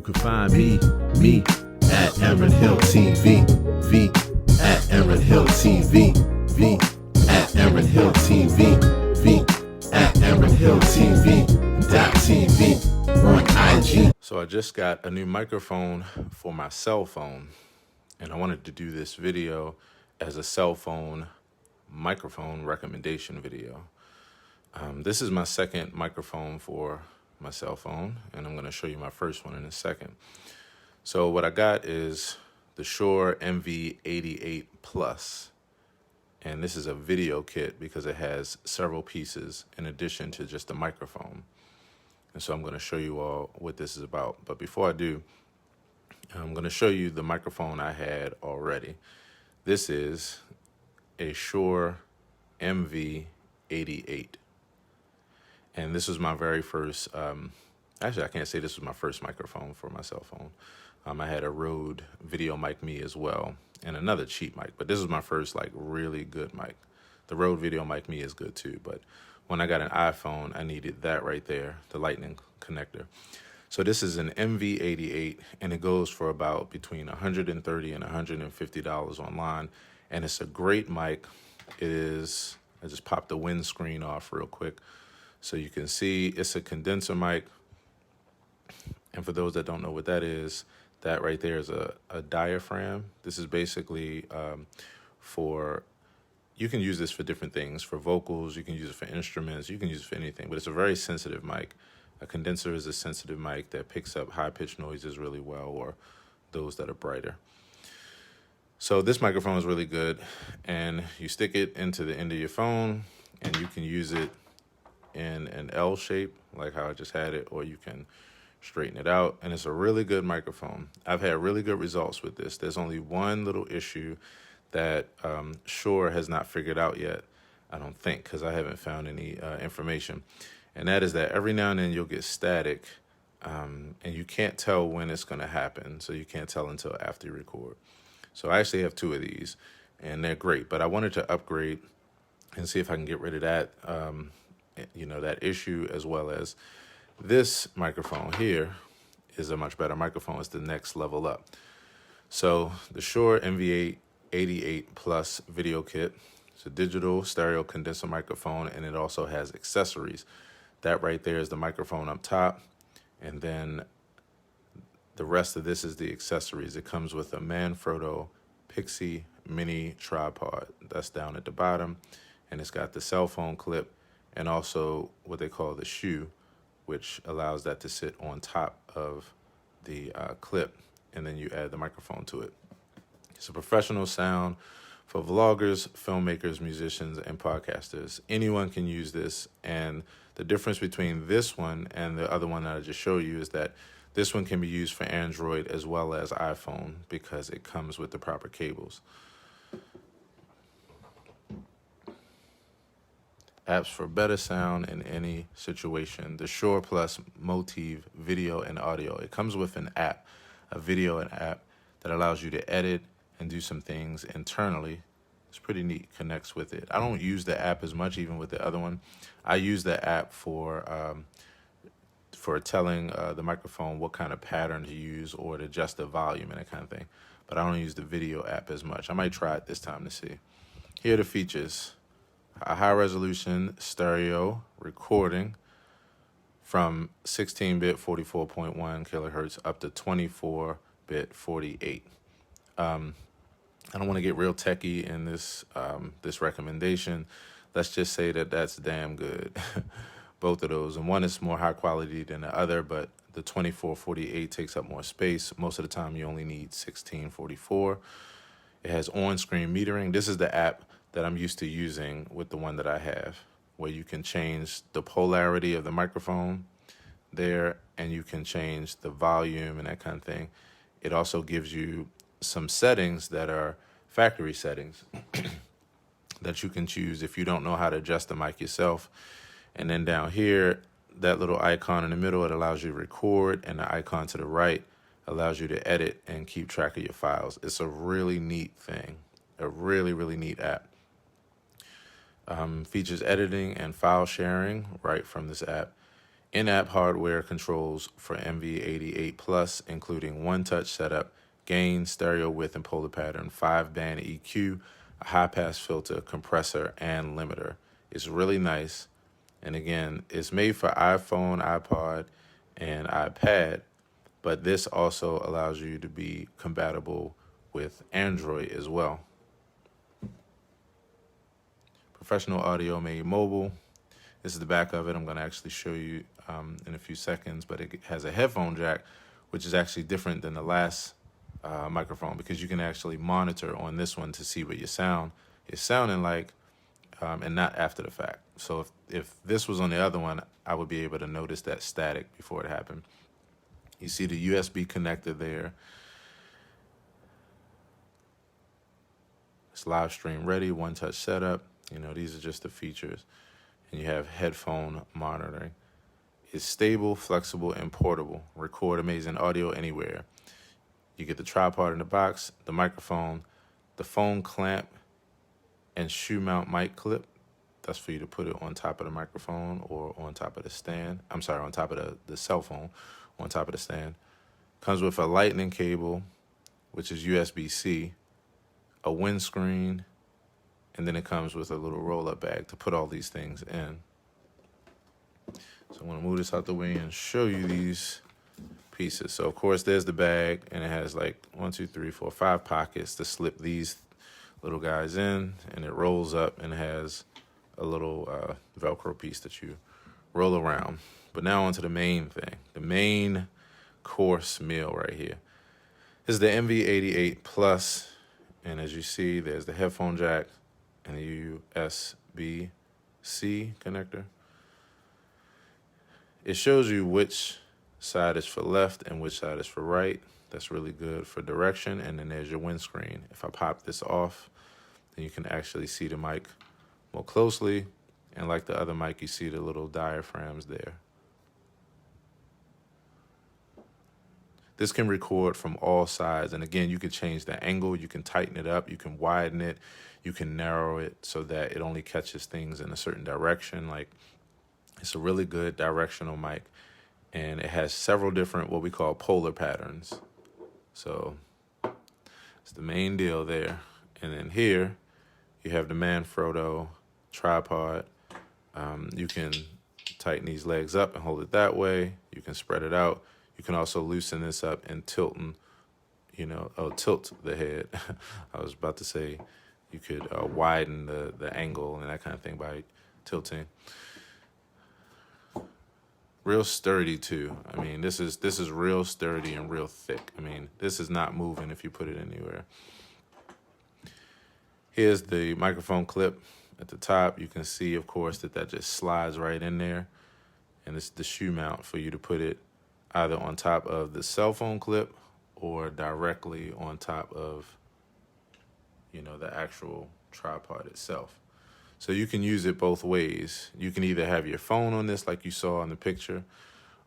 You can find me at aaronhilltv, V at aaronhilltv, V at aaronhilltv, V at aaronhilltv.tv on IG. So I just got a new microphone for my cell phone, and I wanted to do this video as a cell phone microphone recommendation video. This is my second microphone for my cell phone, and I'm going to show you my first one in a second. So what I got is the Shure MV88 Plus, and this is a video kit because it has several pieces in addition to just the microphone. And so I'm going to show you all what this is about. But before I do, I'm going to show you the microphone I had already. This is a Shure MV88. And this was my very first, actually I can't say this was my first microphone for my cell phone. I had a Rode Video Mic Me as well, and another cheap mic, but this was my first like really good mic. The Rode Video Mic Me is good too, but when I got an iPhone, I needed that right there, the lightning connector. So this is an MV88, and it goes for about between $130 and $150 online, and it's a great mic. It is, I just popped the windscreen off real quick so you can see it's a condenser mic. And for those that don't know what that is, that right there is a diaphragm. This is basically for, you can use this for different things. For vocals, you can use it for instruments, you can use it for anything, but it's a very sensitive mic. A condenser is a sensitive mic that picks up high-pitched noises really well, or those that are brighter. So this microphone is really good, and you stick it into the end of your phone, and you can use it in an L shape, like how I just had it, or you can straighten it out, and it's a really good microphone. I've had really good results with this. There's only one little issue that Shure has not figured out yet, I don't think, because I haven't found any information, and that is that every now and then you'll get static, and you can't tell when it's going to happen, so you can't tell until after you record. So I actually have two of these, and they're great, but I wanted to upgrade and see if I can get rid of that that issue, as well as this microphone here is a much better microphone. It's the next level up. So the Shure MV88 Plus video kit, it's a digital stereo condenser microphone, and it also has accessories. That right there is the microphone up top, and then the rest of this is the accessories. It comes with a Manfrotto Pixie mini tripod. That's down at the bottom, and it's got the cell phone clip and also what they call the shoe, which allows that to sit on top of the clip, and then you add the microphone to it. It's a professional sound for vloggers, filmmakers, musicians, and podcasters. Anyone can use this, and the difference between this one and the other one that I just showed you is that this one can be used for Android as well as iPhone because it comes with the proper cables. Apps for better sound in any situation. The Shure Plus Motive video and audio. It comes with an app, a video and app that allows you to edit and do some things internally. It's pretty neat, connects with it. I don't use the app as much, even with the other one. I use the app for telling the microphone what kind of pattern to use or to adjust the volume and that kind of thing. But I don't use the video app as much. I might try it this time to see. Here are the features. A high-resolution stereo recording from 16-bit 44.1 kilohertz up to 24-bit 48. I don't want to get real techie in this recommendation. Let's just say that that's damn good, both of those. And one is more high quality than the other, but the 24-48 takes up more space. Most of the time, you only need 16-44. It has on-screen metering. This is the app that I'm used to using with the one that I have, where you can change the polarity of the microphone there, and you can change the volume and that kind of thing. It also gives you some settings that are factory settings that you can choose if you don't know how to adjust the mic yourself. And then down here, that little icon in the middle, it allows you to record, and the icon to the right allows you to edit and keep track of your files. It's a really neat thing, a really, really neat app. Features editing and file sharing right from this app. In-app hardware controls for MV88 Plus, including one-touch setup, gain, stereo width and polar pattern, 5-band EQ, a high-pass filter, compressor, and limiter. It's really nice. And again, it's made for iPhone, iPod, and iPad, but this also allows you to be compatible with Android as well. Professional audio made mobile. This is the back of it. I'm going to actually show you in a few seconds, but it has a headphone jack, which is actually different than the last microphone, because you can actually monitor on this one to see what your sound is sounding like, and not after the fact. So if this was on the other one, I would be able to notice that static before it happened. You see the USB connector there. It's live stream ready, one-touch setup. You know, these are just the features. And you have headphone monitoring. It's stable, flexible, and portable. Record amazing audio anywhere. You get the tripod in the box, the microphone, the phone clamp, and shoe mount mic clip. That's for you to put it on top of the microphone or on top of the stand. I'm sorry, on top of the cell phone, on top of the stand. Comes with a lightning cable, which is USB-C, a windscreen, and then it comes with a little roll-up bag to put all these things in. So I'm gonna move this out the way and show you these pieces. So of course there's the bag, and it has like 1, 2, 3, 4, 5 pockets to slip these little guys in, and it rolls up and has a little Velcro piece that you roll around. But now onto the main thing, the main course meal right here. This is the MV88 Plus, and as you see, there's the headphone jack and the USB-C connector. It shows you which side is for left and which side is for right. That's really good for direction. And then there's your windscreen. If I pop this off, then you can actually see the mic more closely. And like the other mic, you see the little diaphragms there. This can record from all sides. And again, you can change the angle, you can tighten it up, you can widen it, you can narrow it so that it only catches things in a certain direction. Like, it's a really good directional mic, and it has several different what we call polar patterns. So it's the main deal there. And then here you have the Manfrotto Tripod. You can tighten these legs up and hold it that way. You can spread it out. You can also loosen this up and tilt the head. I was about to say you could widen the angle and that kind of thing by tilting. Real sturdy too. I mean, this is real sturdy and real thick. I mean, this is not moving if you put it anywhere. Here's the microphone clip at the top. You can see, of course, that just slides right in there. And it's the shoe mount for you to put it either on top of the cell phone clip or directly on top of, the actual tripod itself. So you can use it both ways. You can either have your phone on this like you saw in the picture,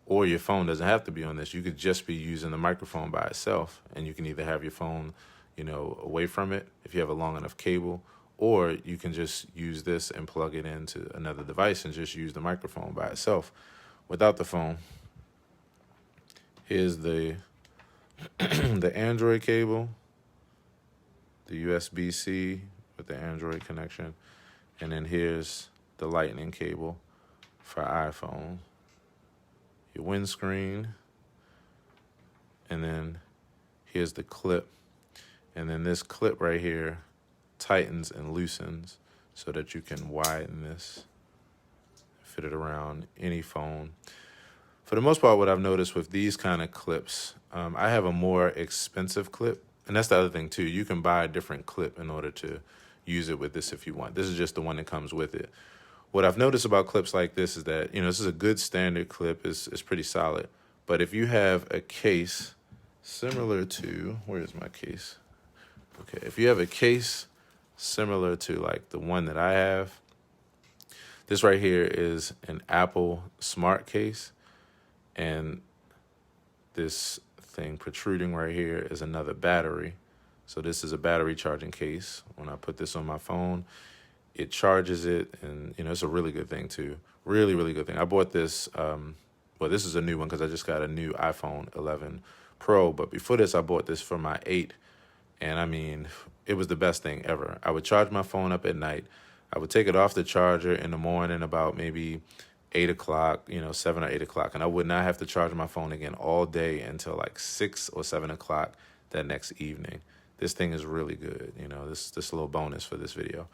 or your phone doesn't have to be on this. You could just be using the microphone by itself, and you can either have your phone, away from it if you have a long enough cable, or you can just use this and plug it into another device and just use the microphone by itself without the phone. Here's the the Android cable, the USB-C with the Android connection. And then here's the lightning cable for iPhone, your windscreen, and then here's the clip. And then this clip right here tightens and loosens so that you can widen this, fit it around any phone. For the most part, what I've noticed with these kind of clips, I have a more expensive clip. And that's the other thing too. You can buy a different clip in order to use it with this if you want. This is just the one that comes with it. What I've noticed about clips like this is that, this is a good standard clip. It's pretty solid. But if you have a case similar to, where is my case? Okay, if you have a case similar to like the one that I have, this right here is an Apple smart case, and this thing protruding right here is another battery. So this is a battery charging case. When I put this on my phone, it charges it, and it's a really good thing too. Really, really good thing. I bought this well, this is a new one because I just got a new iPhone 11 Pro. But before this, I bought this for my 8. And I mean, it was the best thing ever. I would charge my phone up at night. I would take it off the charger in the morning about maybe 8 o'clock, 7 or 8 o'clock. And I would not have to charge my phone again all day until like 6 or 7 o'clock that next evening. This thing is really good. This a little bonus for this video.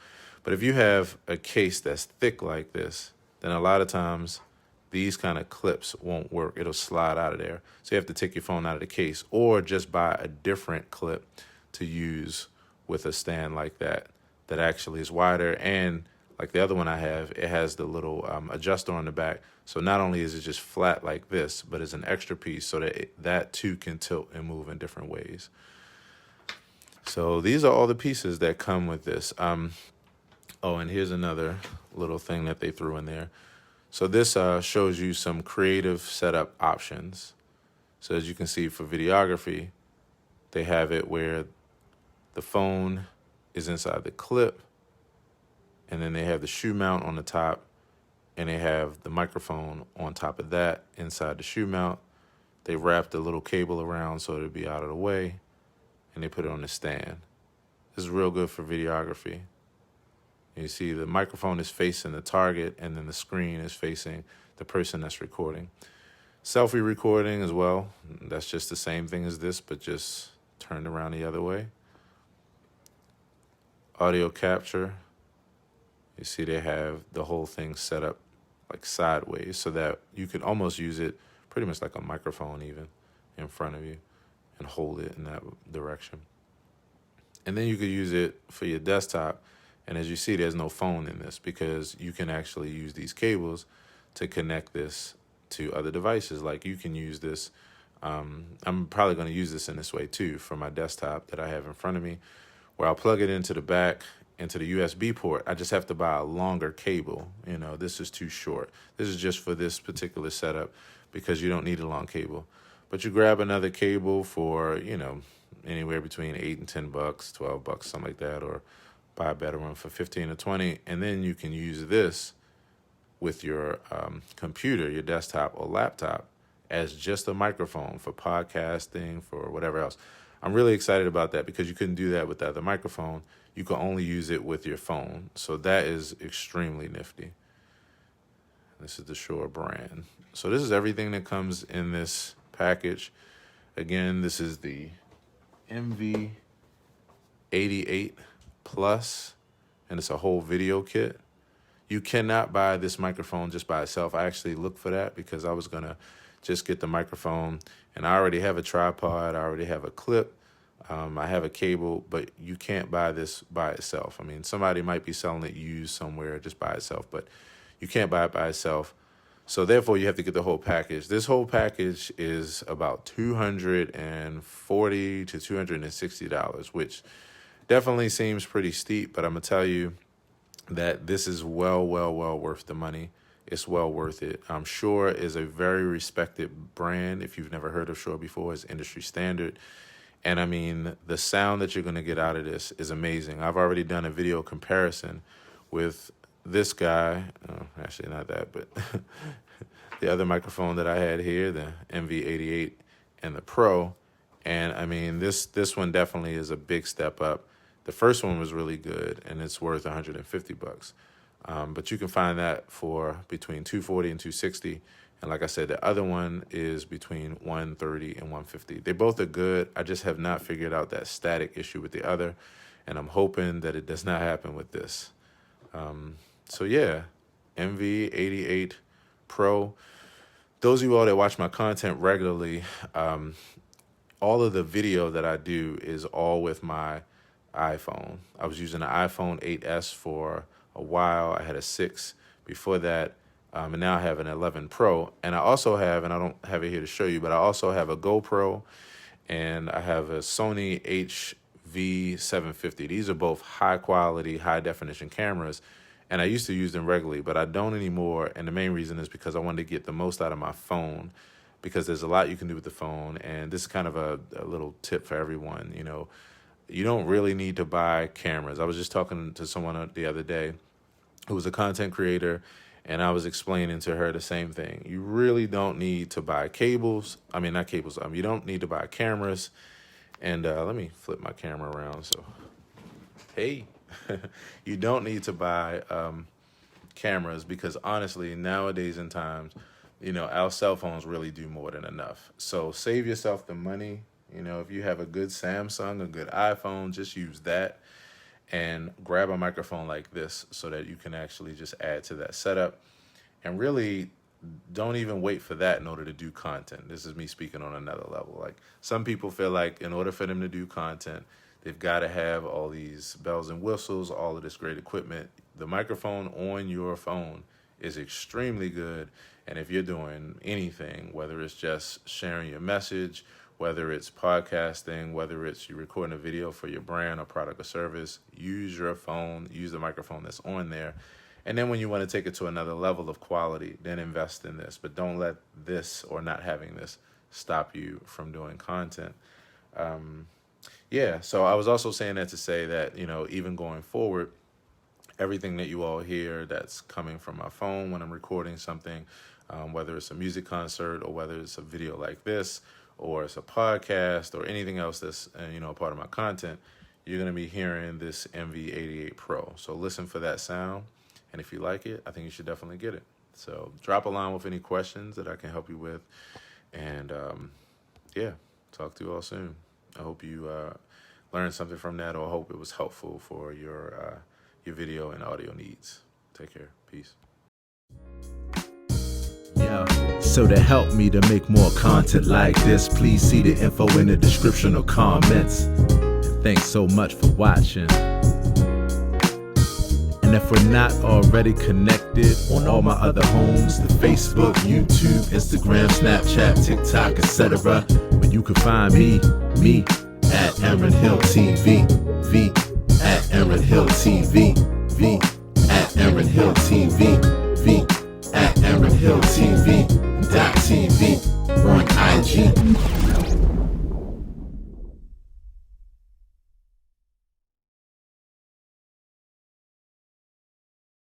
But if you have a case that's thick like this, then a lot of times these kind of clips won't work. It'll slide out of there. So you have to take your phone out of the case or just buy a different clip to use with a stand like that actually is wider. And like the other one I have, it has the little adjuster on the back. So not only is it just flat like this, but it's an extra piece so that that too can tilt and move in different ways. So these are all the pieces that come with this. Oh, and here's another little thing that they threw in there. So this shows you some creative setup options. So as you can see for videography, they have it where the phone is inside the clip, and then they have the shoe mount on the top, and they have the microphone on top of that inside the shoe mount. They wrapped a little cable around so it'll be out of the way, and they put it on the stand. This is real good for videography. You see the microphone is facing the target, and then the screen is facing the person that's recording. Selfie recording as well. That's just the same thing as this, but just turned around the other way. Audio capture. You see they have the whole thing set up like sideways so that you could almost use it pretty much like a microphone even in front of you and hold it in that direction. And then you could use it for your desktop. And as you see, there's no phone in this because you can actually use these cables to connect this to other devices. Like you can use this. I'm probably going to use this in this way too for my desktop that I have in front of me, where I'll plug it into the back, into the USB port. I just have to buy a longer cable. This is too short. This is just for this particular setup because you don't need a long cable. But you grab another cable for, anywhere between $8 and $10, $12, something like that, or buy a better one for 15 or 20, and then you can use this with your computer, your desktop or laptop as just a microphone for podcasting, for whatever else. I'm really excited about that because you couldn't do that with the other microphone. You can only use it with your phone. So that is extremely nifty. This is the Shure brand. So this is everything that comes in this package. Again, this is the MV88 Plus, and it's a whole video kit. You cannot buy this microphone just by itself. I actually looked for that because I was going to just get the microphone, and I already have a tripod, I already have a clip, I have a cable, but you can't buy this by itself. I mean, somebody might be selling it used somewhere just by itself, but you can't buy it by itself. So therefore, you have to get the whole package. This whole package is about $240 to $260, which definitely seems pretty steep, but I'm going to tell you that this is well worth the money. It's well worth it. Shure is a very respected brand. If you've never heard of Shure before, it's industry standard. And I mean, the sound that you're going to get out of this is amazing. I've already done a video comparison with this guy. Actually, not that, but the other microphone that I had here, the MV88 and the Pro. And I mean, this one definitely is a big step up. The first one was really good, and it's worth $150. But you can find that for between $240 and $260. And like I said, the other one is between $130 and $150. They both are good. I just have not figured out that static issue with the other, and I'm hoping that it does not happen with this. So yeah, MV88 Pro. Those of you all that watch my content regularly, all of the video that I do is all with my iPhone. I was using an iPhone 8S for a while. I had a 6 before that, and now I have an 11 Pro. And I also have, and I don't have it here to show you, but I also have a GoPro, and I have a Sony HV750. These are both high quality, high definition cameras, and I used to use them regularly, but I don't anymore. And the main reason is because I wanted to get the most out of my phone, because there's a lot you can do with the phone. And this is kind of a little tip for everyone. You don't really need to buy cameras. I was just talking to someone the other day who was a content creator, And I was explaining to her the same thing. You really don't need to buy cables. I mean, not cables. You don't need to buy cameras. And let me flip my camera around. So, hey, you don't need to buy cameras, because honestly, nowadays in times, our cell phones really do more than enough. So save yourself the money. If you have a good Samsung, a good iPhone, just use that. And grab a microphone like this so that you can actually just add to that setup. And really, don't even wait for that in order to do content. This is me speaking on another level. Like, some people feel like in order for them to do content, they've got to have all these bells and whistles, all of this great equipment. The microphone on your phone is extremely good. And if you're doing anything, whether it's just sharing your message, whether it's podcasting, whether it's you recording a video for your brand or product or service, use your phone, use the microphone that's on there. And then when you want to take it to another level of quality, then invest in this. But don't let this, or not having this, stop you from doing content. So I was also saying that to say that, even going forward, everything that you all hear that's coming from my phone when I'm recording something, whether it's a music concert or whether it's a video like this, or it's a podcast or anything else that's, part of my content, you're going to be hearing this MV88 Pro. So listen for that sound. And if you like it, I think you should definitely get it. So drop a line with any questions that I can help you with. And talk to you all soon. I hope you learned something from that, or I hope it was helpful for your video and audio needs. Take care. Peace. So to help me to make more content like this, please see the info in the description or comments. And thanks so much for watching. And if we're not already connected on all my other homes, the Facebook, YouTube, Instagram, Snapchat, TikTok, etc., but you can find me at aaronhilltv, V at aaronhilltv, V at aaronhilltv, V at aaronhilltv.tv on IG.